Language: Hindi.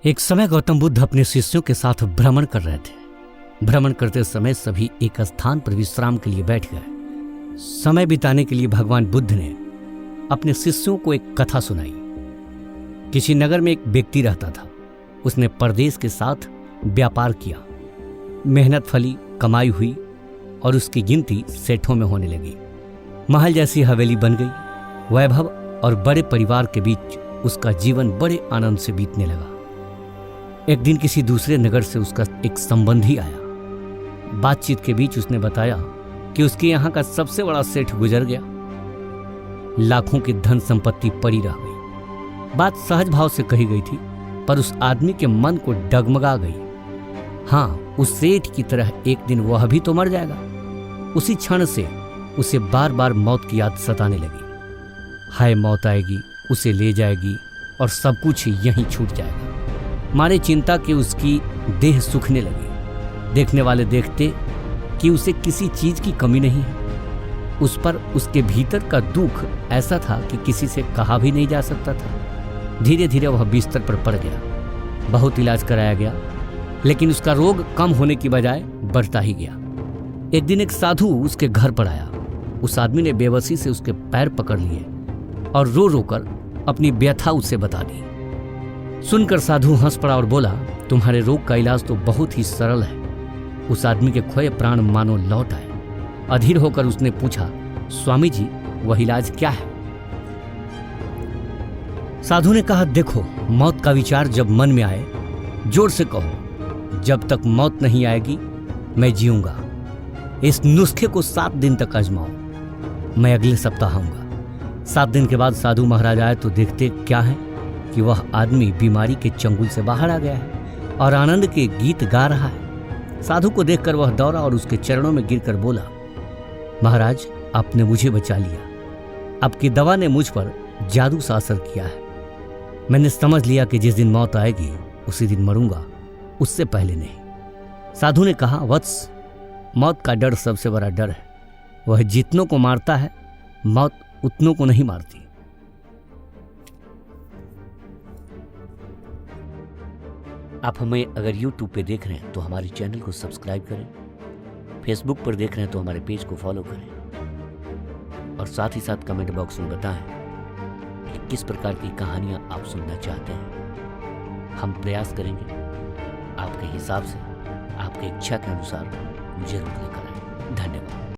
एक समय गौतम बुद्ध अपने शिष्यों के साथ भ्रमण कर रहे थे। भ्रमण करते समय सभी एक स्थान पर विश्राम के लिए बैठ गए। समय बिताने के लिए भगवान बुद्ध ने अपने शिष्यों को एक कथा सुनाई। किसी नगर में एक व्यक्ति रहता था। उसने परदेश के साथ व्यापार किया। मेहनत फली, कमाई हुई और उसकी गिनती सेठों में होने लगी। महल जैसी हवेली बन गई। वैभव और बड़े परिवार के बीच उसका जीवन बड़े आनंद से बीतने लगा। एक दिन किसी दूसरे नगर से उसका एक संबंधी आया। बातचीत के बीच उसने बताया कि उसके यहाँ का सबसे बड़ा सेठ गुजर गया। लाखों की धन संपत्ति पड़ी रह गई। बात सहज भाव से कही गई थी, पर उस आदमी के मन को डगमगा गई। हाँ, उस सेठ की तरह एक दिन वह भी तो मर जाएगा। उसी क्षण से उसे बार बार मौत की याद सताने लगी। हाय, मौत आएगी, उसे ले जाएगी और सब कुछ यहीं छूट जाएगा। मारे चिंता कि उसकी देह सूखने लगी। देखने वाले देखते कि उसे किसी चीज की कमी नहीं है। उस पर उसके भीतर का दुख ऐसा था कि किसी से कहा भी नहीं जा सकता था। धीरे धीरे वह बिस्तर पर पड़ गया। बहुत इलाज कराया गया, लेकिन उसका रोग कम होने की बजाय बढ़ता ही गया। एक दिन एक साधु उसके घर पर आया। उस आदमी ने बेबसी से उसके पैर पकड़ लिए और रो रो कर अपनी व्यथा उसे बता दी। सुनकर साधु हंस पड़ा और बोला, तुम्हारे रोग का इलाज तो बहुत ही सरल है। उस आदमी के खोए प्राण मानो लौट आए। अधीर होकर उसने पूछा, स्वामी जी, वह इलाज क्या है? साधु ने कहा, देखो, मौत का विचार जब मन में आए, जोर से कहो, जब तक मौत नहीं आएगी मैं जीऊंगा। इस नुस्खे को 7 दिन तक आजमाओ। मैं अगले सप्ताह आऊंगा। 7 दिन के बाद साधु महाराज आए तो देखते क्या है कि वह आदमी बीमारी के चंगुल से बाहर आ गया है और आनंद के गीत गा रहा है। साधु को देखकर वह दौड़ा और उसके चरणों में गिरकर बोला, महाराज, आपने मुझे बचा लिया। आपकी दवा ने मुझ पर जादू सा असर किया है। मैंने समझ लिया कि जिस दिन मौत आएगी उसी दिन मरूंगा, उससे पहले नहीं। साधु ने कहा, वत्स, मौत का डर सबसे बड़ा डर है। वह जितनों को मारता है, मौत उतनों को नहीं मारती। आप हमें अगर YouTube पे देख रहे हैं तो हमारे चैनल को सब्सक्राइब करें। Facebook पर देख रहे हैं तो हमारे पेज को फॉलो करें और साथ ही साथ कमेंट बॉक्स में बताएं कि किस प्रकार की कहानियां आप सुनना चाहते हैं। हम प्रयास करेंगे आपके हिसाब से, आपके इच्छा के अनुसार जरूर लेकर आए। धन्यवाद।